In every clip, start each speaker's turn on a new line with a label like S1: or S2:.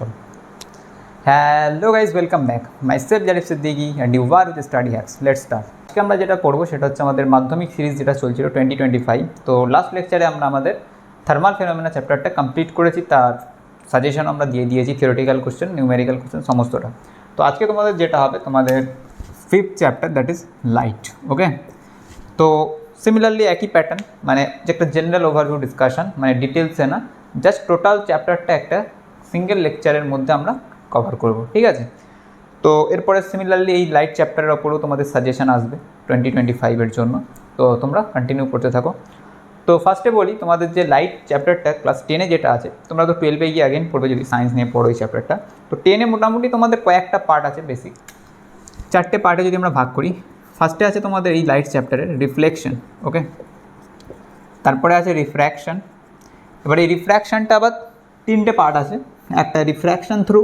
S1: চলো। Hello guys, welcome back. Myself Zarif Siddiqui and you are with Study Hacks. Let's start. আজকে আমরা যেটা পড়বো সেটা হচ্ছে আমাদের মাধ্যমিক সিরিজ যেটা চলছিল 2025। তো লাস্ট লেকচারে আমরা আমাদের থার্মাল ফেনোমেনা চ্যাপ্টারটা কমপ্লিট করেছি, তার সাজেশন আমরা দিয়ে দিয়েছি, থিওরিটিক্যাল কোশ্চেন, নিউমেরিক্যাল কোশ্চেন সমস্তটা। তো আজকে তোমাদের যেটা হবে তোমাদের fifth chapter, that is light. Okay, তো সিমিলারলি একই প্যাটার্ন, মানে যে একটা জেনারেল ওভারভিউ ডিসকাশন, মানে ডিটেলসে না, জাস্ট টোটাল চ্যাপ্টারটা একটা সিঙ্গেল লেকচারের মধ্যে আমরা কভার করব, ঠিক আছে? তো এরপরে সিমিলারলি এই লাইট চ্যাপ্টারের ওপরেও তোমাদের সাজেশন আসবে 2025-এর জন্য, তো তোমরা কন্টিনিউ করতে থাকো। তো ফার্স্টে বলি, তোমাদের যে লাইট চ্যাপ্টারটা ক্লাস 10-এ যেটা আছে, তোমরা তো 12-এ গিয়ে আগেন পড়বে যদি সায়েন্স নিয়ে পড়ো এই চ্যাপ্টারটা। তো 10-এ মোটামুটি তোমাদের কয়েকটা পার্ট আছে, বেসিক 4টে পার্টে যদি আমরা ভাগ করি। ফার্স্টে আছে তোমাদের এই লাইট চ্যাপ্টারের রিফ্লেকশন, ওকে। তারপরে আছে রিফ্র্যাকশন। এবার এই রিফ্র্যাকশনটা আবার 3টে পার্ট আছে। একটা refraction through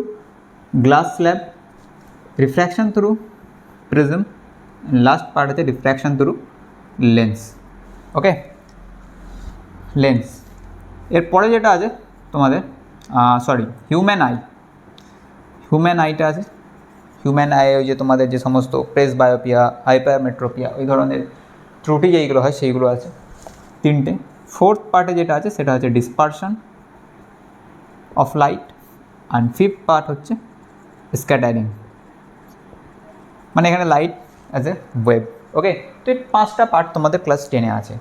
S1: glass slab, refraction through prism, last part আছে রিফ্র্যাকশন থ্রু লেন্স। ওকে, লেন্স। এরপরে যেটা আছে তোমাদের হিউম্যান আই। হিউম্যান আইটা আছে। হিউম্যান আই ওই যে তোমাদের যে সমস্ত প্রেস বায়োপিয়া, হাইপারমেট্রোপিয়া, ওই ধরনের ত্রুটি যেইগুলো হয় সেইগুলো আছে 3টে। ফোর্থ পার্টে যেটা আছে সেটা হচ্ছে dispersion of light, and fifth part হচ্ছে স্ক্যাটারিং, মানে এখানে লাইট অ্যাজ এ ওয়েভ। ওকে, তো এই 5টা পার্ট তোমাদের ক্লাস 10-এ আছে।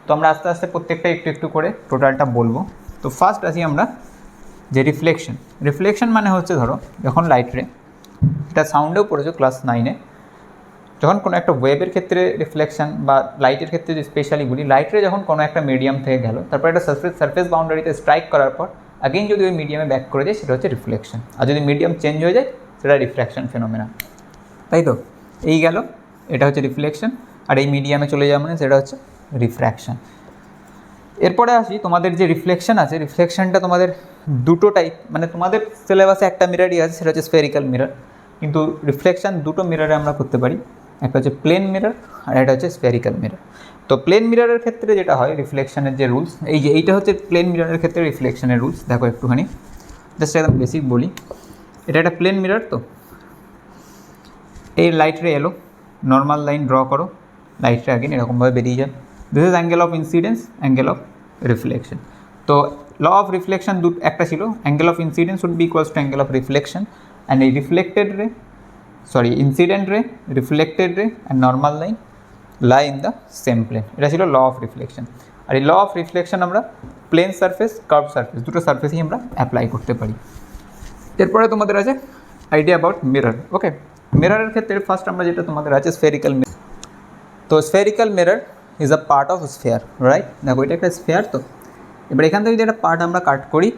S1: তো আমরা আস্তে আস্তে প্রত্যেকটা একটু একটু করে টোটালটা বলবো। তো ফার্স্ট আসি আমরা যে রিফ্লেকশন। রিফ্লেকশন মানে হচ্ছে ধরো যখন লাইট রে, এটা সাউন্ডেও পড়েছো ক্লাস 9-এ, যখন কোনো একটা ওয়েবের ক্ষেত্রে রিফ্লেকশন বা লাইটের ক্ষেত্রে যে স্পেশালি বলি, লাইট রে যখন কোনো একটা মিডিয়াম থেকে গেল, তারপর একটা সারফেস বাউন্ডারিতে স্ট্রাইক করার পর আগেইন যদি ওই মিডিয়ামে ব্যাক করে যায় সেটা হচ্ছে রিফ্লেকশন। আর যদি মিডিয়াম চেঞ্জ হয়ে যায় সেটা রিফ্র্যাকশন ফেনোমেনা, তাই তো? এই গেল, এটা হচ্ছে রিফ্লেকশন। আর এই মিডিয়ামে চলে যাওয়া মানে সেটা হচ্ছে রিফ্র্যাকশন। এরপরে আসি তোমাদের যে রিফ্লেকশন আছে, রিফ্লেকশনটা তোমাদের দুটো টাইপ, মানে তোমাদের সিলেবাসে একটা মিররই আছে, সেটা হচ্ছে স্ফেরিক্যাল মিরর। কিন্তু রিফ্লেকশন দুটো মিররে আমরা করতে পারি, একটা হচ্ছে প্লেন মিরর আর একটা হচ্ছে স্ফেরিক্যাল মিরর। তো প্লেন মিররের ক্ষেত্রে যেটা হয়, রিফ্লেকশনের যে রুলস, এই যে এইটা হচ্ছে প্লেন মিররের ক্ষেত্রে রিফ্লেকশনের রুলস। দেখো একটুখানি জাস্ট একদম বেসিক বলি। এটা একটা প্লেন মিরর, তো এই লাইট রে এলো, নর্মাল লাইন ড্র করো, লাইট রে আগেন এরকমভাবে বেরিয়ে যায়। This is angle of incidence, angle of reflection. তো ল অফ রিফ্লেকশন একটা ছিল, angle of incidence would be equals to angle of reflection, and এই incident ray, reflected ray and normal line lie in the same plane. এটা ছিল law of reflection. আর এই law of reflection আমরা plane surface, curve surface, দুটো সারফেসেই আমরা apply করতে পারি। এরপরে তোমাদের আছে আইডিয়া অ্যাবাউট মিরর। ওকে, মিররের ক্ষেত্রে ফার্স্ট আমরা যেটা তোমাদের আছে স্ফেরিক্যাল মিরর। তো spherical mirror is a part of sphere, right? দেখো এটা একটা স্ফেয়ার। তো এবার এখান থেকে যদি একটা পার্ট আমরা কাট করি,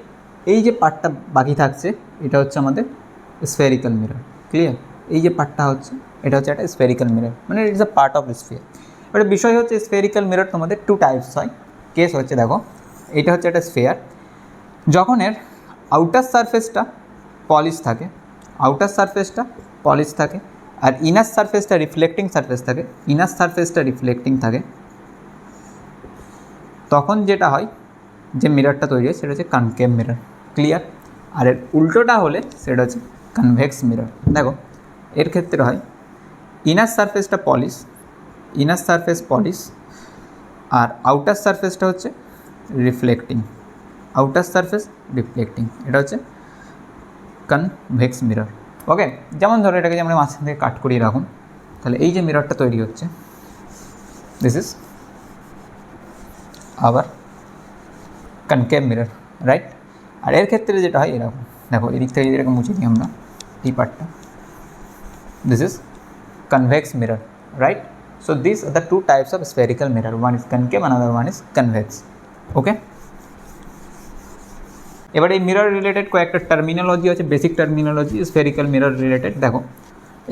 S1: এই যে পার্টটা বাকি থাকছে এটা হচ্ছে আমাদের স্ফেরিক্যাল মিরর। ক্লিয়ার? এই যে পার্টটা হচ্ছে এটা হচ্ছে একটা স্ফেরিক্যাল মিরর, মানে it is a part of sphere. এবার বিষয় হচ্ছে স্ফেরিক্যাল মিরর তোমাদের 2 টাইপস হয়। কেস হচ্ছে দেখো, এইটা হচ্ছে একটা স্ফেয়ার, যখন এর আউটার সারফেসটা পলিশ থাকে, আর ইনার সারফেসটা রিফ্লেক্টিং থাকে, তখন যেটা হয় যে মিররটা তৈরি হয় সেটা হচ্ছে কনকেভ মিরর। ক্লিয়ার? আর এর উল্টোটা হলে সেটা হচ্ছে কনভেক্স মিরর। দেখো এর ক্ষেত্রে হয় ইনার সারফেসটা পলিশ, আর আউটার সারফেসটা হচ্ছে রিফ্লেক্টিং, এটা হচ্ছে কনভেক্স মিরর। ওকে, যেমন ধরো এটাকে যে আমরা মাঝখান থেকে কাট করিয়ে রাখুন, তাহলে এই যে মিররটা তৈরি হচ্ছে, দিস ইজ আবার কনকেভ মিরর, রাইট? আর এর ক্ষেত্রে যেটা হয় এরকম, দেখো এদিক থেকে এরকম মুছে দিই আমরা এই পার্টটা, this is convex mirror, right? So these are the 2 types of spherical mirror, one is concave, another one is convex. Okay, এবার এই মিরর রিলেটেড কয়েকটা টার্মিনোলজি আছে, basic terminology spherical mirror related. দেখো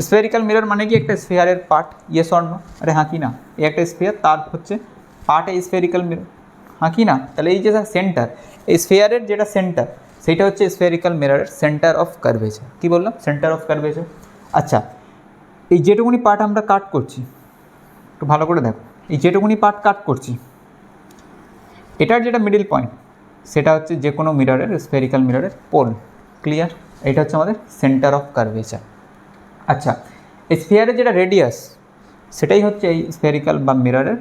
S1: স্ফেরিক্যাল মিরর মানে কি, একটা স্ফিয়ারের part, yes or no? আরে হ্যাঁ কি না, এই একটা স্ফিয়ার, তার হচ্ছে পার্ট এই স্ফেরিক্যাল মিরর, হ্যাঁ কি না? তাহলে এই যে সেন্টার, এই স্ফিয়ারের যেটা সেন্টার, সেইটা হচ্ছে স্ফেরিক্যাল মিররের সেন্টার অফ কার্ভেচার। কী বললাম? Centre of curvature. আচ্ছা, এই যেটুকুনি পার্ট আমরা কাট করছি, একটু ভালো করে দেখো, এই যেটুকুনি পার্ট কাট করছি, এটার যেটা মিডিল পয়েন্ট সেটা হচ্ছে যে কোনো মিররের, স্ফেরিক্যাল মিররের পোল। ক্লিয়ার? এটা হচ্ছে আমাদের সেন্টার অফ কার্ভেচার। আচ্ছা, এই স্ফিয়ারের যেটা রেডিয়াস সেটাই হচ্ছে এই স্ফেরিক্যাল বা মিররের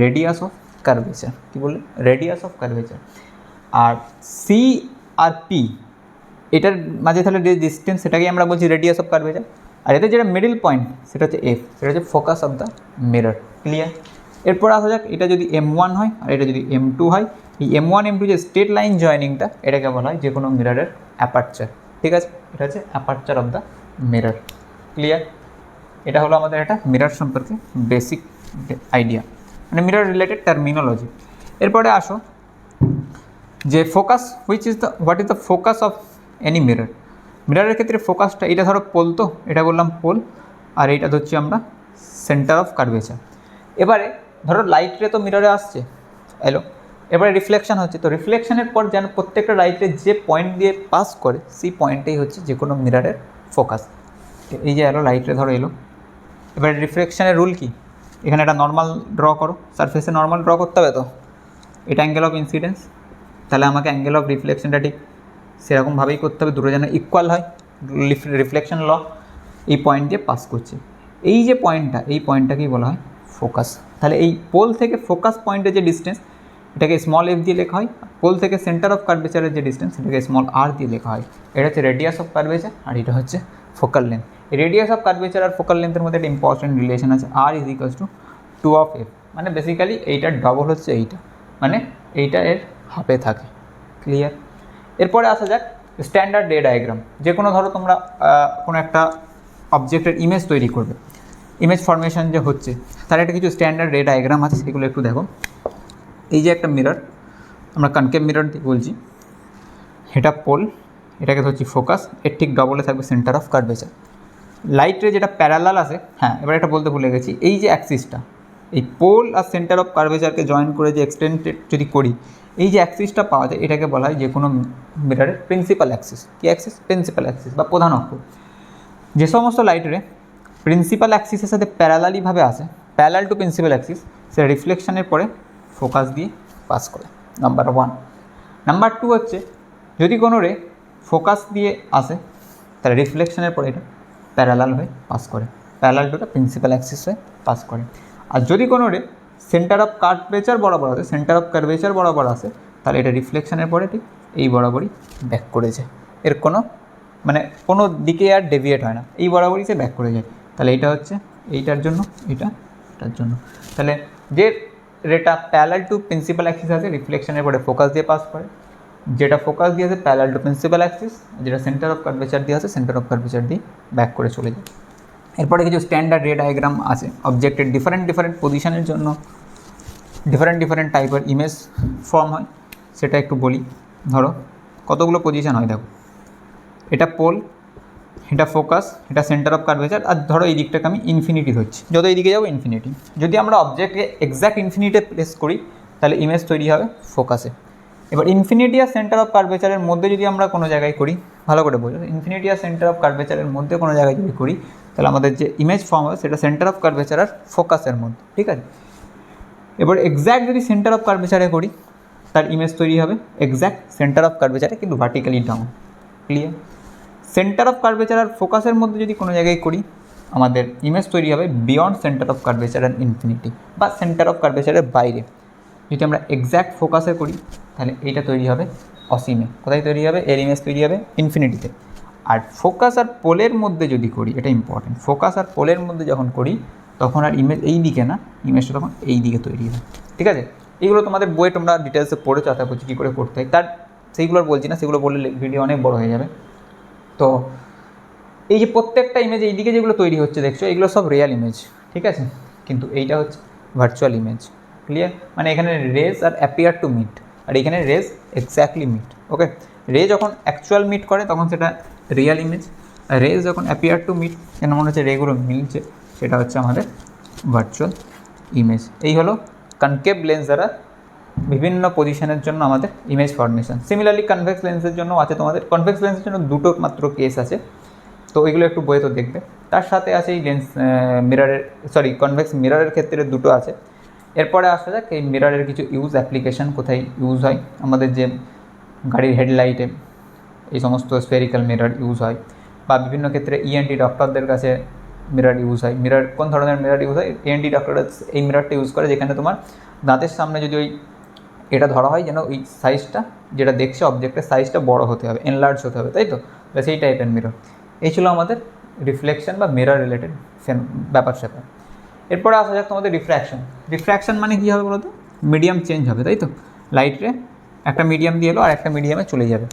S1: রেডিয়াস অফ কার্ভেচার। কী বললে? Radius of curvature. আর সি আর পি এটার মাঝে তাহলে যে ডিস্টেন্স সেটাকেই আমরা বলছি রেডিয়াস অফ কার্ভেচার। আর এদের যেটা মিডল পয়েন্ট সেটা হচ্ছে এফ, সেটা হচ্ছে focus of the mirror. Clear? এরপর আসা যাক, এটা যদি M1 হয় আর এটা যদি M2 হয়, এই M1 M2 যে স্ট্রেট লাইন জয়েনিংটা এটাকে বলা হয় যে কোনো মিররের অ্যাপারচার। ঠিক আছে? এটা হচ্ছে aperture of the mirror. Clear? এটা হলো আমাদের একটা মিরর সম্পর্কে বেসিক আইডিয়া, মানে মিরর রিলেটেড টার্মিনোলজি। এরপরে আসো যে focus, what is the focus of any mirror. মিররের ক্ষেত্রে ফোকাসটা, এটা ধরো পোল, তো এটা বললাম পোল, আর এইটা ধরছি আমরা সেন্টার অফ কার্ভেচার। এবারে ধরো লাইট রে তো মিররে আসছে, এলো, এবারে রিফ্লেকশন হচ্ছে, তো রিফ্লেকশনের পর যেন প্রত্যেকটা লাইট রে যে পয়েন্ট দিয়ে পাস করে সেই পয়েন্টটাই হচ্ছে যে কোনো মিররের ফোকাস। এই যে এলো লাইট রে ধরো এলো, এবারে রিফ্লেকশনের রুল কি? এখানে একটা নর্মাল ড্র করো, সারফেসে নর্মাল ড্র করতে হবে, তো এটা অ্যাঙ্গেল অফ ইনসিডেন্স, তাহলে আমাকে অ্যাঙ্গেল অফ রিফ্লেকশনটা ঠিক সেরকমভাবেই করতে হবে, দুটো যেন ইকুয়াল হয়। রিফ্লেকশন ল এই পয়েন্ট দিয়ে পাস করছে, এই যে পয়েন্টটা, এই পয়েন্টটাকেই বলা হয় ফোকাস। তাহলে এই পোল থেকে ফোকাস পয়েন্টের যে ডিস্টেন্স এটাকে স্মল এফ দিয়ে লেখা হয়, পোল থেকে সেন্টার অফ কার্ভেচারের যে ডিস্টেন্স সেটাকে স্মল আর দিয়ে লেখা হয়। এটা হচ্ছে রেডিয়াস অফ কার্ভেচার আর এটা হচ্ছে focal length. Radius of curvature আর ফোকাল লেন্থের মধ্যে একটা ইম্পর্টেন্ট রিলেশন আছে, R is equals to 2 of f, মানে বেসিক্যালি এইটার ডবল হচ্ছে এইটা, মানে এইটা এর হাফে থাকে। ক্লিয়ার? এরপরে আসা যাক স্ট্যান্ডার্ড রে ডায়াগ্রাম। যে কোনো ধরো তোমরা কোনো একটা অবজেক্টের ইমেজ তৈরি করবে, ইমেজ ফরমেশন যে হচ্ছে তার একটা কিছু স্ট্যান্ডার্ড রে ডায়াগ্রাম আছে, সেগুলো একটু দেখো। এই যে একটা মিরর, আমরা কনকেভ মিরর দিয়ে বলছি, এটা পোল, এটাকে ধরছি ফোকাস, এর ঠিক ডবলে থাকবে সেন্টার অফ কার্ভেচার। লাইট রে যেটা প্যারালাল আছে, হ্যাঁ এবার এটা বলতে ভুলে গেছি, এই যে অ্যাক্সিসটা, এই পোল আর সেন্টার অফ কার্ভেচারকে জয়েন করে যে এক্সটেন্ডেড যদি করি, এই যে অ্যাক্সিসটা পাওয়া যায় এটাকে বলা হয় যে কোনো মিররের প্রিন্সিপাল অ্যাক্সিস। কি অ্যাক্সিস? প্রিন্সিপাল অ্যাক্সিস বা প্রধান অক্ষ। যে সমস্ত লাইট রে প্রিন্সিপাল অ্যাক্সিসের সাথে প্যারালালিভাবে আসে, প্যারালাল টু প্রিন্সিপাল অ্যাক্সিস, সেটা রিফ্লেকশনের পরে ফোকাস দিয়ে পাস করে, নাম্বার 1। নাম্বার 2 হচ্ছে যদি কোনো রে ফোকাস দিয়ে আসে তাহলে রিফ্লেকশনের পরে এটা প্যারালাল হয়ে পাস করে, parallel to the principal Axis হয়ে পাস করে। আর যদি কোনো রে সেন্টার অফ কার্ভেচার বরাবর আসে, সেন্টার অফ কার্ভেচার বরাবর আসে, তাহলে এটা রিফ্লেকশনের পরে ঠিক এই বরাবরই ব্যাক করে যায়, এর কোনো মানে কোনো দিকে আর ডেভিয়েট হয় না, এই বরাবরই সে ব্যাক করে যায়। তাহলে এইটা হচ্ছে এইটার জন্য, এটার জন্য। তাহলে যে রেটা প্যারালাল টু প্রিন্সিপাল অ্যাক্সিস আছে রিফ্লেকশনের পরে ফোকাস দিয়ে পাস করে, যেটা ফোকাস দিয়ে আছে প্যারালাল টু প্রিন্সিপাল অ্যাক্সিস, যেটা সেন্টার অফ কার্ভেচার দিয়ে আছে সেন্টার অফ কার্ভেচার দিয়ে ব্যাক করে চলে যায়। এরপরে কিছু স্ট্যান্ডার্ড রে ডায়াগ্রাম আছে, অবজেক্টের ডিফারেন্ট পজিশনের জন্য ডিফারেন্ট টাইপের ইমেজ ফর্ম হয়, সেটা একটু বলি। ধরো কতগুলো পজিশন হয়, দেখো এটা পোল, এটা ফোকাস, এটা সেন্টার অফ কার্ভেচার, আর ধরো এই দিকটাকে আমি ইনফিনিটি ধরছি, যত এইদিকে যাবো ইনফিনিটি। যদি আমরা অবজেক্টকে এক্স্যাক্ট ইনফিনিটে প্লেস করি তাহলে ইমেজ তৈরি হবে ফোকাসে। এবার ইনফিনিটি আর সেন্টার অফ কার্ভেচারের মধ্যে যদি আমরা কোনো জায়গায় করি, ভালো করে বোঝো, ইনফিনিটি আর সেন্টার অফ কার্ভেচারের মধ্যে কোনো জায়গায় যদি করি তাহলে আমাদের যে ইমেজ ফর্ম হবে সেটা সেন্টার অফ কার্ভেচার আর ফোকাসের মধ্যে, ঠিক আছে? এবার এক্স্যাক্ট যদি সেন্টার অফ কার্ভেচারে করি তার ইমেজ তৈরি হবে এক্স্যাক্ট সেন্টার অফ কার্ভেচারে কিন্তু vertically down. Clear? Centre of curvature আর ফোকাসের মধ্যে যদি কোনো জায়গায় করি আমাদের ইমেজ তৈরি হবে beyond centre of curvature and infinity, বা সেন্টার অফ কার্ভেচারের বাইরে। যদি আমরা এক্স্যাক্ট ফোকাসে করি তাহলে এইটা তৈরি হবে অসীমে। কোথায় তৈরি হবে? এর ইমেজ তৈরি হবে ইনফিনিটিতে। আর ফোকাস আর পোলের মধ্যে যদি করি, এটা ইম্পর্টেন্ট, ফোকাস আর পোলের মধ্যে যখন করি তখন আর ইমেজ এই দিকে না, ইমেজটা তখন এই দিকে তৈরি হবে। ঠিক আছে? এইগুলো তোমাদের বইয়ে তোমরা ডিটেলসে পড়েছো, আশা করছি কী করে করতে হয়, তার সেইগুলো আর বলছি না, সেগুলো বললে ভিডিও অনেক বড় হয়ে যাবে। তো এই যে প্রত্যেকটা ইমেজ এইদিকে যেগুলো তৈরি হচ্ছে দেখছো, এগুলো সব রিয়েল ইমেজ, ঠিক আছে? কিন্তু এইটা হচ্ছে ভার্চুয়াল ইমেজ। ক্লিয়ার? মানে এখানে rays are appear to meet, আর এখানে রেজ এক্স্যাক্টলি মিট। ওকে, রে যখন অ্যাকচুয়াল মিট করে তখন সেটা রিয়েল ইমেজ, আর রেজ যখন অ্যাপিয়ার টু মিট, যেন মনে হচ্ছে রেগুলো মিলছে, সেটা হচ্ছে আমাদের ভার্চুয়াল ইমেজ। এই হলো কনকেভ লেন্স দ্বারা বিভিন্ন পজিশনের জন্য আমাদের ইমেজ ফরমেশন। সিমিলারলি কনভেক্স লেন্সের জন্য আছে তোমাদের, কনভেক্স লেন্সের জন্য দুটো মাত্র কেস আছে, তো এগুলো একটু বইয়ে তো দেখবে। তার সাথে আছে এই লেন্স মিররের, কনভেক্স মিররের ক্ষেত্রে দুটো আছে। এরপরে আসা যাক এই মিররের কিছু ইউজ অ্যাপ্লিকেশান, কোথায় ইউজ হয়। আমাদের যে গাড়ির হেডলাইটে এই সমস্ত স্ফেরিক্যাল মিরর ইউজ হয়, বা বিভিন্ন ক্ষেত্রে ইএনটি ডক্টরদের কাছে মিরর ইউজ হয়। মিরর কোন ধরনের মিরর ইউজ হয়? ইএনটি ডক্টররা এই মিররটা ইউজ করে যেখানে তোমার দাঁতের সামনে যদি ওই এটা ধরা হয় যেন ওই সাইজটা যেটা দেখছে অবজেক্টের সাইজটা বড় হতে হবে, এনলার্জ হতে হবে, তাই তো? সেই টাইপের মিরর। এই ছিল আমাদের রিফ্লেকশন বা মিরর রিলেটেড ব্যাপার স্যাপার। এরপরে আসা যাক তোমাদের রিফ্র্যাকশন। রিফ্র্যাকশন মানে কী হবে বলো তো? মিডিয়াম চেঞ্জ হবে, তাই তো? লাইট রে একটা মিডিয়াম দিয়ে এলো আর একটা মিডিয়ামে চলে যাবে।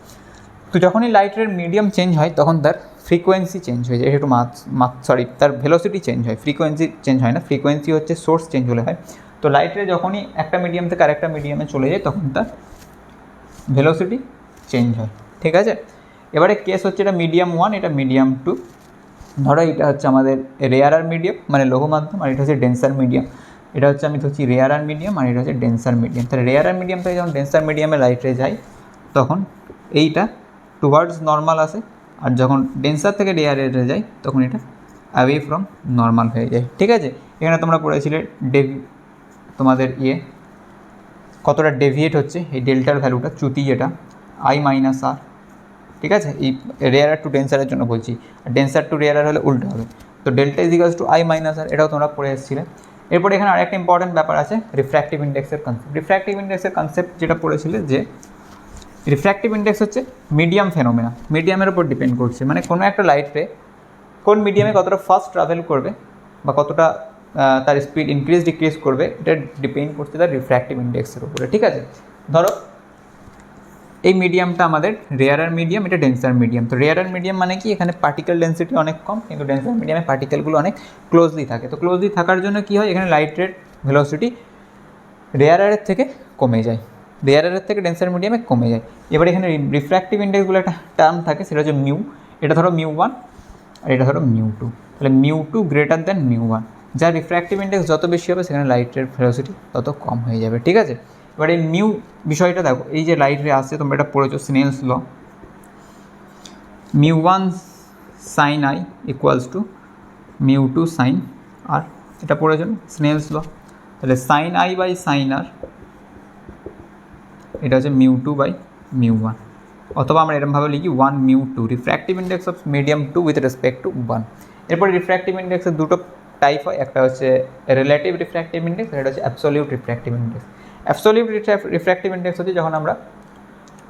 S1: তো যখনই লাইট রের মিডিয়াম চেঞ্জ হয় তখন তার ফ্রিকোয়েন্সি চেঞ্জ হয়ে যায়, একটু তার ভেলোসিটি চেঞ্জ হয়, ফ্রিকোয়েন্সি চেঞ্জ হয় না, ফ্রিকোয়েন্সি হচ্ছে সোর্স চেঞ্জ হলে হয়। তো লাইট রে যখনই একটা মিডিয়াম থেকে আরেকটা মিডিয়ামে চলে যায় তখন তার ভেলোসিটি চেঞ্জ হয়, ঠিক আছে? এবারে কেস হচ্ছে এটা মিডিয়াম 1, এটা মিডিয়াম 2। ধরো এটা হচ্ছে আমাদের রেয়ারার মিডিয়াম মানে লৌহ মাধ্যম, আর এটা হচ্ছে ডেন্সার মিডিয়াম। এটা হচ্ছে আমি ধরছি রেয়ারার মিডিয়াম আর এটা হচ্ছে ডেন্সার মিডিয়াম। তাহলে রেয়ারার মিডিয়াম থেকে যখন ডেন্সার মিডিয়ামে লাইট রে যায় তখন এইটা টুয়ার্ডস নর্মাল আসে, আর যখন ডেন্সার থেকে রেয়ারে যায় তখন এটা অ্যাওয়ে ফ্রম নর্মাল হয়ে যায়, ঠিক আছে? এখানে তোমরা পড়েছিলে তোমাদের কতটা ডেভিয়েট হচ্ছে এই ডেল্টার ভ্যালুটা, চ্যুতি যেটা আই মাইনাস আর, ঠিক আছে? এই রেয়ারার টু ডেন্সারের জন্য বলছি, আর ডেন্সার টু রেয়ারার হলে উল্টো হবে। তো delta is equals to i minus r, এটাও তোমরা পড়ে এসেছিলে। এরপরে এখানে আরেকটা ইম্পর্টেন্ট ব্যাপার আছে, রিফ্র্যাক্টিভ ইন্ডেক্সের কনসেপ্ট। রিফ্র্যাক্টিভ ইন্ডেক্সের কনসেপ্ট যেটা পড়েছিলে যে রিফ্র্যাক্টিভ ইন্ডেক্স হচ্ছে মিডিয়াম ফেনোমেনা, মিডিয়ামের উপর ডিপেন্ড করছে, মানে কোনো একটা লাইট রে কোন মিডিয়ামে কতটা ফাস্ট ট্রাভেল করবে বা কতটা তার স্পিড ইনক্রিজ ডিক্রিজ করবে, এটা ডিপেন্ড করছে তার রিফ্র্যাক্টিভ ইন্ডেক্সের উপরে, ঠিক আছে? ধরো এই মিডিয়ামটা আমাদের রেয়ারার মিডিয়াম, এটা ডেন্সার মিডিয়াম। তো রেয়ারার মিডিয়াম মানে কি? এখানে পার্টিকেল ডেন্সিটি অনেক কম, কিন্তু ডেন্সার মিডিয়ামে পার্টিকেলগুলো অনেক ক্লোজলি থাকে। তো ক্লোজলি থাকার জন্য কী হয়? এখানে লাইট রের ভেলোসিটি রেয়ারারের থেকে কমে যায়, রেয়ারারের থেকে ডেন্সার মিডিয়ামে কমে যায়। এবার এখানে রিফ্র্যাক্টিভ ইন্ডেক্সগুলো একটা টার্ম থাকে, সেটা হচ্ছে মিউ। এটা ধরো মিউ 1 আর এটা ধরো মিউ 2। তাহলে মিউ 2 গ্রেটার দ্যান মিউ 1। যার রিফ্র্যাক্টিভ ইন্ডেক্স যত বেশি হবে সেখানে লাইটের ভেলোসিটি তত কম হয়ে যাবে, ঠিক আছে? এবার এই মিউ বিষয়টা দেখো, এই যে লাইট রে আসছে তোমরা এটা পড়েছো Snell's law, mu 1 sine i equals to mu 2 sine r, এটা পড়েছো স্নেলস ল। তাহলে sine i by sine r এটা হচ্ছে মিউ 2 বাই মিউ 1, অথবা আমরা এরকমভাবে লিখি 1 mu 2, refractive index of medium 2 with respect to 1। এরপরে রিফ্র্যাক্টিভ ইন্ডেক্সের দুটো টাইপ হয়, একটা হচ্ছে রিলেটিভ রিফ্র্যাক্টিভ ইন্ডেক্স আর এটা হচ্ছে absolute refractive index. Absolute refractive index হচ্ছে যখন আমরা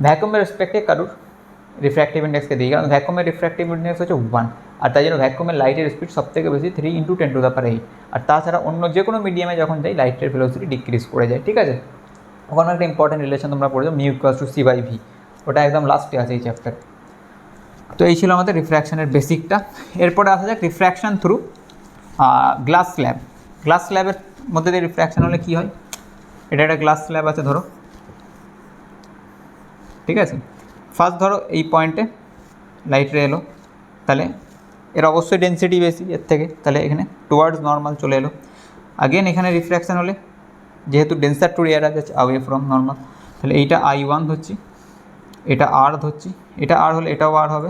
S1: ভ্যাকুয়ামের রেসপেক্টে কারুর রিফ্র্যাক্টিভ ইন্ডেক্সকে দিই, কারণ ভ্যাকুয়ামের রিফ্র্যাক্টিভ ইন্ডেক্স হচ্ছে 1, আর তাই জন্য ভ্যাকুয়ামের লাইটের স্পিড সবথেকে বেশি 3 × 10⁸। আর তাছাড়া অন্য যে কোনো মিডিয়ামে যখন যাই লাইটের ভেলোসিটি ডিক্রিজ করে যায়, ঠিক আছে? ওখানে একটা ইম্পর্টেন্ট রিলেশন তোমরা পড়েছো, mu equals to C by V, ওটা একদম লাস্টে আছে এই চ্যাপ্টার। তো এই ছিল আমাদের রিফ্র্যাকশনের বেসিকটা। এরপরে আসা যাক refraction through glass slab. Glass স্ল্যাবের মধ্যে দিয়ে রিফ্র্যাকশন হলে কী হয়? এটা একটা গ্লাস স্ল্যাব আছে ধরো, ঠিক আছে? ফার্স্ট ধরো এই পয়েন্টে লাইট রে এলো, তাহলে এর অবশ্যই ডেন্সিটি বেশি এর থেকে, তাহলে এখানে টুয়ার্ডস নর্মাল চলে এলো। আগেন এখানে রিফ্র্যাকশন হলে যেহেতু ডেন্সার টু রেয়ার আছে অ্যাওয়ে ফ্রম নর্মাল, তাহলে এইটা I1 ধরছি, এটা R ধরছি, এটা R হলে এটাও R হবে,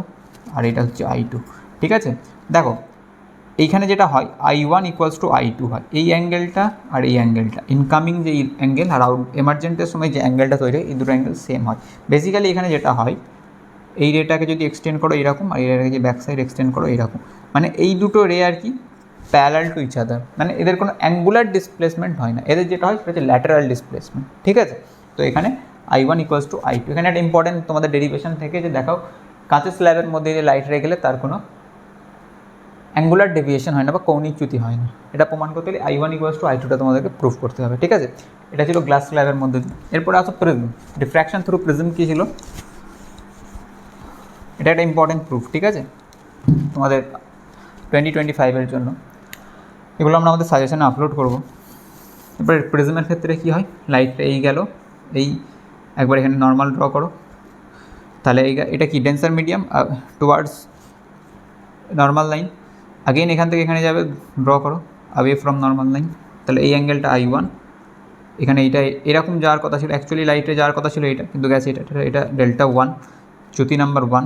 S1: আর এটা হচ্ছে I2, ঠিক আছে? দেখো এইখানে যেটা হয় I1 ইকুয়ালস টু I2 হয়, এই অ্যাঙ্গেলটা আর এই অ্যাঙ্গেলটা, ইনকামিং যে অ্যাঙ্গেল আর আউট এমার্জেন্টের সময় যে অ্যাঙ্গেলটা তৈরি হয় এই দুটো অ্যাঙ্গেল সেম হয়। বেসিক্যালি এখানে যেটা হয় এই রেটাকে যদি এক্সটেন্ড করো এইরকম, আর এই রেটাকে যদি ব্যাক সাইড এক্সটেন্ড করো এইরকম, মানে এই দুটো রে আর কি প্যারালাল টু ইচ আদার, মানে এদের কোনো অ্যাঙ্গুলার ডিসপ্লেসমেন্ট হয় না, এদের যেটা হয় সেটা হচ্ছে ল্যাটারাল ডিসপ্লেসমেন্ট, ঠিক আছে? তো এখানে I1 ইকুয়ালস টু I2। এখানে একটা ইম্পর্টেন্ট তোমাদের ডেরিভেশন থেকে যে দেখাও কাঁচের স্ল্যাবের মধ্যে যে লাইট রে গেলে তার কোনো অ্যাঙ্গুলার ডেভিয়েশন হয় না বা কৌণিক চ্যুতি হয় না, এটা প্রমাণ করতে গেলে I1 ইকুয়ালস টু I2টা তোমাদেরকে প্রুফ করতে হবে, ঠিক আছে? এটা ছিল গ্লাস স্ল্যাবের মধ্যে দিয়ে। এরপরে আসো প্রিজম। রিফ্র্যাকশন থ্রু প্রিজম কী ছিল? এটা একটা ইম্পর্টেন্ট প্রুফ, ঠিক আছে? তোমাদের 2025-এর জন্য এগুলো আমরা আমাদের সাজেশনে আপলোড করব। এরপরে প্রিজমের ক্ষেত্রে কী হয়? লাইটটা এই গেল, এই একবার এখানে নর্মাল ড্র করো, তাহলে এটা কি denser medium towards normal line, again এখান থেকে এখানে যাবে, ড্র করো অ্যাওয়ে ফ্রম নর্মাল লাইন, তাহলে এই অ্যাঙ্গেলটা I1, এখানে এইটা এরকম যাওয়ার কথা ছিল, অ্যাকচুয়ালি লাইটে যাওয়ার কথা ছিল এটা, কিন্তু গেছে এটা ডেল্টা 1, চ্যুতি নাম্বার 1,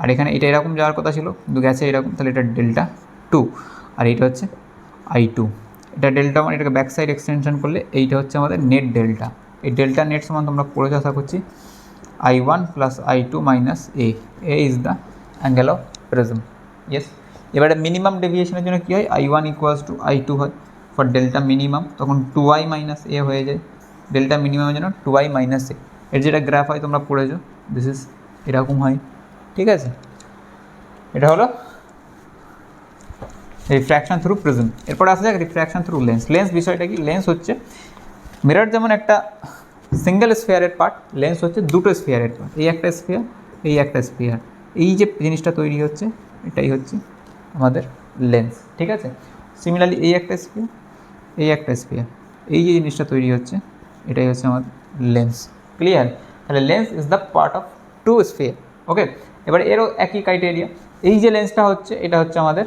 S1: আর এখানে এটা এরকম যাওয়ার কথা ছিল কিন্তু গেছে এরকম, তাহলে এটা ডেল্টা 2, আর এইটা হচ্ছে I2, এটা ডেল্টা 1, এটাকে ব্যাক সাইড এক্সটেনশন করলে এইটা হচ্ছে আমাদের নেট ডেল্টা। এই ডেল্টা নেট সমান তোমরা পড়ে আশা করছি I1 plus I2 minus A is the angle of prism. Yes. এবারে মিনিমাম ডেভিয়েশনের জন্য কী হয়, I1 ইকুয়ালস টু I2 হয় ফর ডেল্টা মিনিমাম, তখন 2i মাইনাস এ হয়ে যায়। ডেল্টা মিনিমামের জন্য 2i মাইনাস এ, এর যেটা গ্রাফ হয় তোমরা পড়েছো, দিস ইজ এরকম হয়, ঠিক আছে। এটা হলো রিফ্র্যাকশন থ্রু প্রিজম। এরপরে আসা যাক রিফ্র্যাকশন থ্রু লেন্স। লেন্স বিষয়টা কি, লেন্স হচ্ছে মিরর যেমন একটা সিঙ্গেল স্ফিয়ারের পার্ট, লেন্স হচ্ছে দুটো স্ফিয়ারের পার্ট, এই একটা স্ফিয়ার, এই একটা স্ফিয়ার, এই যে জিনিসটা তৈরি হচ্ছে এটাই হচ্ছে আমাদের লেন্স, ঠিক আছে। সিমিলারলি এই একটা স্ফিয়ার, এই একটা স্ফিয়ার, এই যে জিনিসটা তৈরি হচ্ছে এটাই হচ্ছে আমাদের লেন্স। ক্লিয়ার? তাহলে lens is the part of two sphere. Okay, এবার এরও একই ক্রাইটেরিয়া। এই যে লেন্সটা হচ্ছে এটা হচ্ছে আমাদের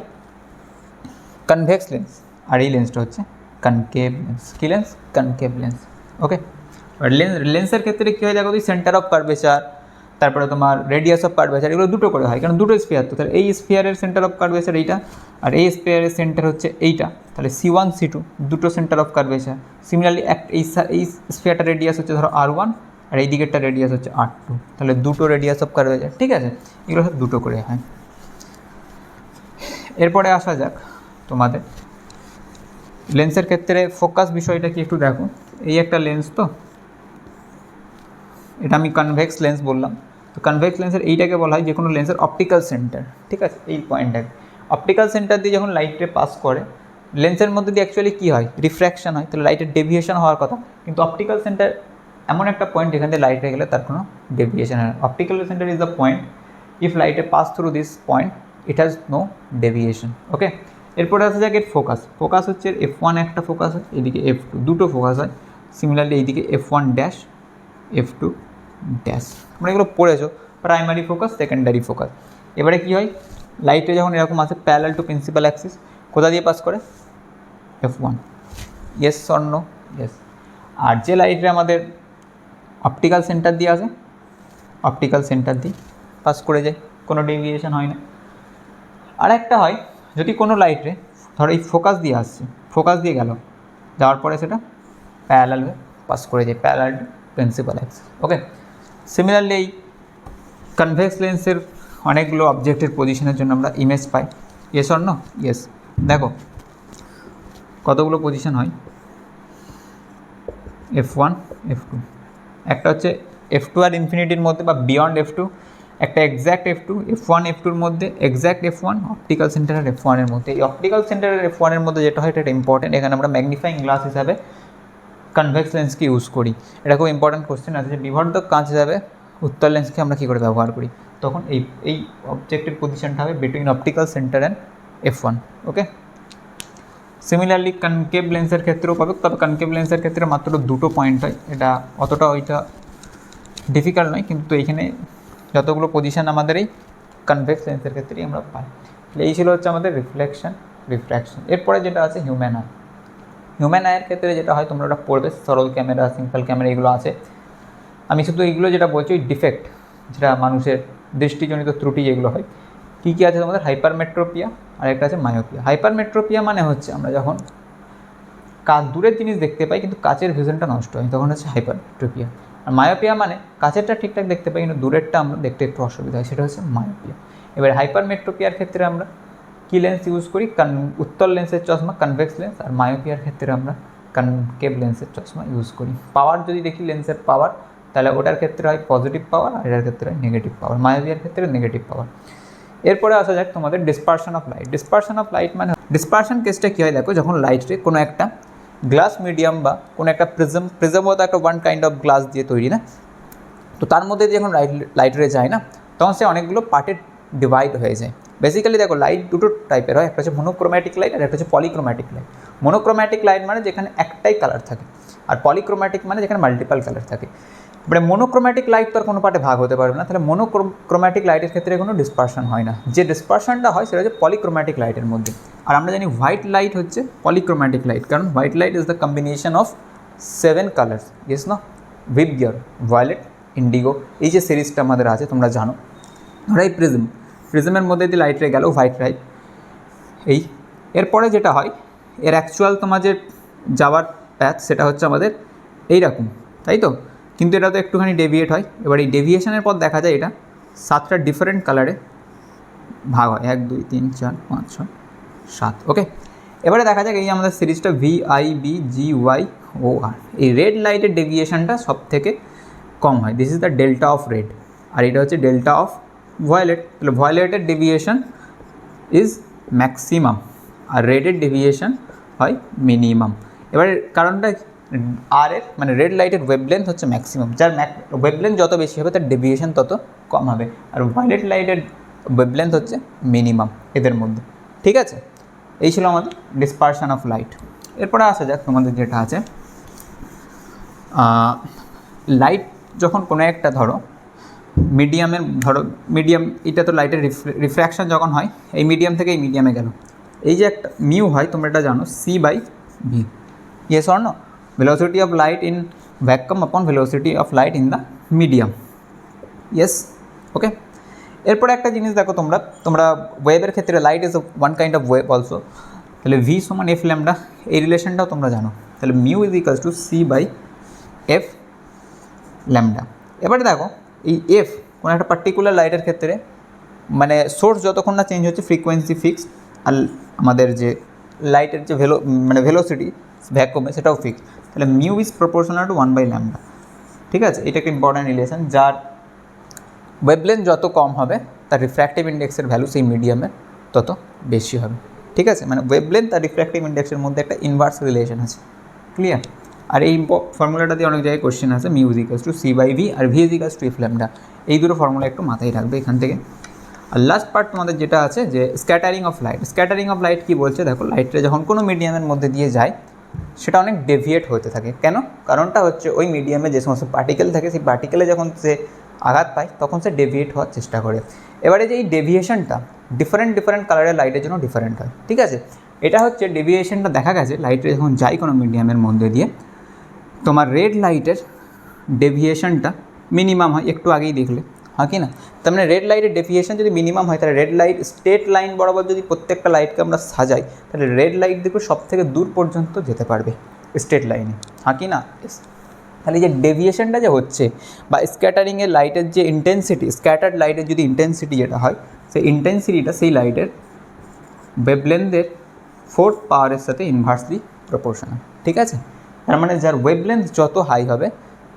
S1: কনভেক্স লেন্স, আর এই লেন্সটা হচ্ছে কনকেভ লেন্স। কী লেন্স? Concave lens. ওকে, আর লেন্সের ক্ষেত্রে কী হয় দেখো, তুই সেন্টার অফ কার্ভেচার, তারপরে তোমার রেডিয়াস অফ কার্ভেচার, এগুলো দুটো করে হয়, কারণ দুটো স্ফিয়ার তো। তাহলে এই স্ফিয়ারের সেন্টার অফ কার্ভেচার এইটা, আর এই স্ফিয়ারের সেন্টার হচ্ছে এইটা, তাহলে C1 C2 দুটো সেন্টার অফ কার্ভেচার। সিমিলারলি এই স্ফিয়ারটা রেডিয়াস হচ্ছে ধরো R1, আর এই দিকেরটা রেডিয়াস হচ্ছে R2, তাহলে দুটো রেডিয়াস অফ কার্ভেচার, ঠিক আছে। এগুলো সব দুটো করে হয়। এরপরে আসা যাক তোমাদের লেন্সের ক্ষেত্রে ফোকাস বিষয়টা কি একটু দেখো। এই একটা লেন্স, তো এটা আমি কনভেক্স লেন্স বললাম। তো কনভেক্স লেন্সের এইটাকে বলা হয় যে কোনো লেন্সের অপটিক্যাল সেন্টার, ঠিক আছে। এই পয়েন্টটাকে অপটিক্যাল সেন্টার দিয়ে যখন লাইটে পাস করে, লেন্সের মধ্যে দিয়ে অ্যাকচুয়ালি কী হয়, রিফ্র্যাকশন হয়, তাহলে লাইটের ডেভিয়েশন হওয়ার কথা, কিন্তু অপটিক্যাল সেন্টার এমন একটা পয়েন্ট যেখান থেকে লাইটে গেলে তার কোনো ডেভিয়েশন হয়। Optical centre is the point if লাইটে pass through this point it has no deviation. Okay, এরপরে আসা যাক এর ফোকাস। ফোকাস হচ্ছে F1 একটা ফোকাস হয়, এদিকে F2 দুটো ফোকাস হয়। সিমিলারলি এইদিকে F1 ড্যাশ, F2 ড্যাশ। তোমরা এগুলো পড়েছো, প্রাইমারি ফোকাস, সেকেন্ডারি ফোকাস। এবারে কী হয়, লাইটে যখন এরকম আসে প্যারালাল টু প্রিন্সিপাল অ্যাক্সিস, কোথা দিয়ে পাস করে? F1। Yes or no? Yes. আর যে লাইটে আমাদের অপটিক্যাল সেন্টার দিয়ে আসে, অপটিক্যাল সেন্টার দিয়ে পাস করে যায়, কোনো ডেভিয়েশন হয় না। আর একটা হয়, যদি কোনো লাইটে ধরো এই ফোকাস দিয়ে আসছে, ফোকাস দিয়ে গেল, যাওয়ার পরে সেটা প্যারালাল হয়ে পাস করে যায়, parallel to principal axis. Okay, similarly এই কনভেক্স লেন্সের অনেকগুলো অবজেক্টের পজিশনের জন্য আমরা ইমেজ পাই। Yes or no? ইয়েস। দেখো কতগুলো পজিশন হয়, F1 F2, একটা হচ্ছে F2 আর ইনফিনিটির মধ্যে বা বিয়ন্ড F2, একটা এক্স্যাক্ট F2, F1 F2-র মধ্যে, এক্স্যাক্ট F1 অপটিক্যাল সেন্টারের F1-এর মধ্যে। এই অপটিক্যাল সেন্টারের F1-এর মধ্যে যেটা হয় এটা ইম্পর্টেন্ট, এখানে আমরা ম্যাগনিফাইং গ্লাস হিসাবে কনভেক্স লেন্সকে ইউজ করি। এটা খুব ইম্পর্টেন্ট কোশ্চেন আছে যে বিবর্ধক কাঁচ হিসাবে উত্তল লেন্সকে আমরা কী করে ব্যবহার করি, তখন এই অবজেক্টের পজিশনটা হবে between optical centre and F1। Okay, similarly concave লেন্সের ক্ষেত্রেও পাবে, তবে কনকেভ লেন্সের ক্ষেত্রে মাত্র দুটো পয়েন্ট হয়, এটা অতটা ওইটা ডিফিকাল্ট নয়, কিন্তু এইখানে যতগুলো পজিশন আমাদের এই কনভেক্স লেন্সের ক্ষেত্রেই আমরা পাই। এই ছিল হচ্ছে আমাদের রিফ্লেকশন, রিফ্র্যাকশন। এরপরে যেটা আছে হিউম্যান আই। হিউম্যান আয়ের ক্ষেত্রে যেটা হয় তোমরা ওটা পড়বে, সরল ক্যামেরা, সিম্পল ক্যামেরা, এগুলো আছে। আমি শুধু এইগুলো যেটা বলছি ওই ডিফেক্ট, যেটা মানুষের দৃষ্টিজনিত ত্রুটি যেগুলো হয়, কী কী আছে তোমাদের, হাইপারমেট্রোপিয়া আর একটা আছে মায়োপিয়া। হাইপারমেট্রোপিয়া মানে হচ্ছে আমরা যখন দূরের জিনিস দেখতে পাই কিন্তু কাচের ভিশনটা নষ্ট হয়, তখন হচ্ছে হাইপারমেট্রোপিয়া। আর মায়োপিয়া মানে কাছেরটা ঠিকঠাক দেখতে পাই কিন্তু দূরেরটা আমরা দেখতে একটু অসুবিধা হয়, সেটা হচ্ছে মায়োপিয়া। এবার হাইপারমেট্রোপিয়ার ক্ষেত্রে আমরা কী লেন্স ইউজ করি, উত্তল লেন্সের চশমা, কনভেক্স লেন্স। আর মায়োপিয়ার ক্ষেত্রে আমরা কনকেভ লেন্সের চশমা ইউজ করি। পাওয়ার যদি দেখি লেন্সের পাওয়ার, তাহলে ওটার ক্ষেত্রে হয় পজিটিভ পাওয়ার, আর এটার ক্ষেত্রে হয় নেগেটিভ পাওয়ার, মায়োপিয়ার ক্ষেত্রে নেগেটিভ পাওয়ার। এরপরে আসা যাক তোমাদের dispersion of light. Dispersion of light মানে, ডিসপারশন কেসটা কী হয় দেখো, যখন লাইটে কোনো একটা গ্লাস মিডিয়াম বা কোনো একটা প্রিজমও তো একটা ওয়ান কাইন্ড অফ গ্লাস দিয়ে তৈরি না, তো তার মধ্যে যখন লাইট রে যায় না, তখন সে অনেকগুলো পার্টে ডিভাইড হয়ে যায়। বেসিক্যালি দেখো লাইট দুটো টাইপের হয়, একটা হচ্ছে মনোক্রোম্যাটিক লাইট আর একটা হচ্ছে পলিক্রোম্যাটিক লাইট। মনোক্রোম্যাটিক লাইট মানে যেখানে একটাই কালার থাকে, আর পলিক্রোম্যাটিক মানে যেখানে মাল্টিপাল কালার থাকে। এবারে মনোক্রোম্যাটিক লাইট তো আর কোনো পার্টে ভাগ হতে পারবে না, তাহলে মনোক্রোম্যাটিক লাইটের ক্ষেত্রে কোনো ডিসপারশন হয় না। যে ডিসপারশনটা হয় সেটা হচ্ছে পলিক্রোম্যাটিক লাইটের মধ্যে। আর আমরা জানি হোয়াইট লাইট হচ্ছে পলিক্রোম্যাটিক লাইট, কারণ white light is the combination of 7 colours. Yes না, ভিভিয়র, ভায়োলেট, ইন্ডিগো, এই যে সিরিজটা আমাদের আছে তোমরা জানো। ধরো এই প্রিজমের মধ্যে দিয়ে লাইট রে গেল, হোয়াইট লাইট। এরপরে যেটা হয়, এর অ্যাকচুয়াল তোমার যে যাওয়ার প্যাথ সেটা হচ্ছে আমাদের এইরকম, তাই তো। কিন্তু এটা তো একটুখানি ডেভিয়েট হয়। এবার এই ডেভিয়েশনের পর দেখা যায় এটা 7টা ডিফারেন্ট কালারে ভাগ হয়, 1 2 3 4 5 6 7। ওকে, এবারে দেখা যাক এই আমাদের সিরিজটা VIBGYOR, এই রেড লাইটের ডেভিয়েশনটা সব থেকে কম হয়। This is the delta of red, আর এটা হচ্ছে ডেল্টা অফ ভায়োলেট। তাহলে ভায়োলেটের ডেভিয়েশন ইজ ম্যাক্সিমাম আর রেডের ডেভিয়েশন হয় মিনিমাম। এবারে কারণটা আর এর মানে রেড লাইটের ওয়েভলেন্থ হচ্ছে ম্যাক্সিমাম, যার ওয়েভলেন্থ যত বেশি হবে তার ডেভিয়েশন তত কম হবে, আর ভায়োলেট লাইটের ওয়েভলেন্থ হচ্ছে মিনিমাম এদের মধ্যে। ঠিক আছে, এই ছিল আমাদের ডিসপারশন অফ লাইট। এরপরে আসা যাক তোমাদের যেটা আছে লাইট যখন কোনো একটা ধরো মিডিয়াম, এটা তো লাইটের রিফ্র্যাকশন যখন হয় এই মিডিয়াম থেকে এই মিডিয়ামে গেল, এই যে একটা মিউ হয় তোমরা এটা জানো C/V, yes or no, velocity of light in vacuum upon velocity of light in the medium, yes. Okay, এরপরে একটা জিনিস দেখো তোমরা ওয়েভের ক্ষেত্রে light is one kind of wave also, তাহলে V সমান F ল্যামডা, এই রিলেশনটাও তোমরা জানো। তাহলে mu is equals to C/F lambda. এবারে দেখো এই এফ কোনো একটা পার্টিকুলার লাইটের ক্ষেত্রে মানে সোর্স যতক্ষণ না চেঞ্জ হচ্ছে ফ্রিকোয়েন্সি ফিক্সড, আর আমাদের যে লাইটের যে ভেলোসিটি ভ্যাকুয়ামে সেটাও ফিক্সড। তাহলে মিউ ইজ প্রপোর্শনাল টু 1/λ। ঠিক আছে, এটা একটা ইম্পর্ট্যান্ট রিলেশন, যার ওয়েভলেন্থ যত কম হবে তার রিফ্র্যাক্টিভ ইন্ডেক্সের ভ্যালু সেই মিডিয়ামের তত বেশি হবে। ঠিক আছে, মানে ওয়েভলেন্থ আর রিফ্র্যাক্টিভ ইন্ডেক্সের মধ্যে একটা ইনভার্স রিলেশন আছে, ক্লিয়ার। আর এই ফর্মুলাটা দিয়ে অনেক জায়গায় কোশ্চেন আছে, mu is equals to C/V আর V is equals to F lambda, এই দুটো ফর্মুলা একটু মাথায় রাখবে এখান থেকে। আর লাস্ট পার্ট তোমাদের যেটা আছে যে scattering of light. Scattering of light কী বলছে দেখো, লাইটটা যখন কোনো মিডিয়ামের মধ্যে দিয়ে যায় সেটা অনেক ডেভিয়েট হতে থাকে। কেন? কারণটা হচ্ছে ওই মিডিয়ামে যে সমস্ত পার্টিকেল থাকে সেই পার্টিকেলে যখন সে আঘাত পায় তখন সে ডেভিয়েট হওয়ার চেষ্টা করে। এবারে যে এই ডেভিয়েশনটা ডিফারেন্ট কালারের লাইটের জন্য ডিফারেন্ট হয়। ঠিক আছে, এটা হচ্ছে ডেভিয়েশনটা দেখা গেছে লাইটে যখন যায় কোনো মিডিয়ামের মধ্যে দিয়ে, তোমার রেড লাইটের ডেভিয়েশনটা মিনিমাম হয়, একটু আগেই দেখলে, হ্যাঁ কি না? তার মানে রেড লাইটের ডেভিয়েশন যদি মিনিমাম হয় তাহলে রেড লাইট স্ট্রেট লাইন বরাবর যদি প্রত্যেকটা লাইটকে আমরা সাজাই তাহলে রেড লাইট দেখো সব থেকে দূর পর্যন্ত যেতে পারবে স্ট্রেট লাইনে, হ্যাঁ কি না? তাহলে যে ডেভিয়েশনটা যে হচ্ছে বা স্ক্যাটারিংয়ের লাইটের যে ইন্টেন্সিটি, স্ক্যাটার্ড লাইটের যদি ইন্টেন্সিটি যেটা হয় সেই ইন্টেন্সিটিটা সেই লাইটের ওয়েভলেন্থের 4th পাওয়ারের সাথে ইনভার্সলি প্রপোর্শনাল। ঠিক আছে, তার মানে যার ওয়েভলেন্থ যত হাই হবে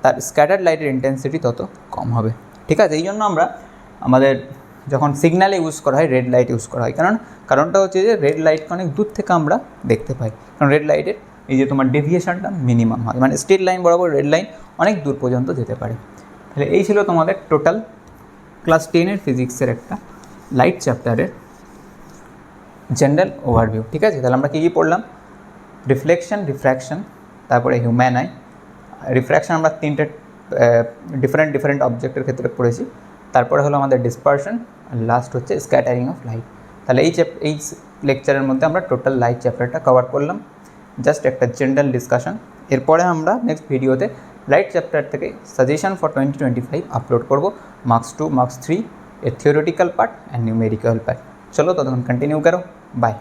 S1: তার স্ক্যাটার্ড লাইটের ইন্টেন্সিটি তত কম হবে। ঠিক আছে, এই জন্য আমরা আমাদের যখন সিগন্যালে ইউজ করা হয় রেড লাইট ইউজ করা হয়, কারণটা হচ্ছে যে রেড লাইটকে অনেক দূর থেকে আমরা দেখতে পাই, কারণ রেড লাইটের এই যে তোমার ডেভিয়েশনটা মিনিমাম হয়, মানে স্ট্রেট লাইন বরাবর রেড লাইন অনেক দূর পর্যন্ত যেতে পারে। তাহলে এই ছিল তোমাদের টোটাল ক্লাস 10-এর ফিজিক্সের একটা লাইট চ্যাপ্টারের জেনারেল ওভারভিউ। ঠিক আছে, তাহলে আমরা কী কী পড়লাম? রিফ্র্যাকশন, তারপরে হিউম্যান আই। রিফ্র্যাকশন আমরা 3টে ডিফারেন্ট অবজেক্টের ক্ষেত্রে পড়েছি। তারপরে হলো আমাদের ডিসপারশন, আর লাস্ট হচ্ছে স্ক্যাটারিং অফ লাইট। তাহলে এই লেকচারের মধ্যে আমরা টোটাল লাইট চ্যাপ্টারটা কভার করলাম, জাস্ট একটা জেনারেল ডিসকাশন। এরপরে আমরা নেক্সট ভিডিওতে লাইট চ্যাপ্টার থেকে সাজেশন ফর 2025 আপলোড করব, মার্কস 2 মার্কস 3 এর theoretical part and numerical part. চলো ততক্ষণ কন্টিনিউ করো, বাই।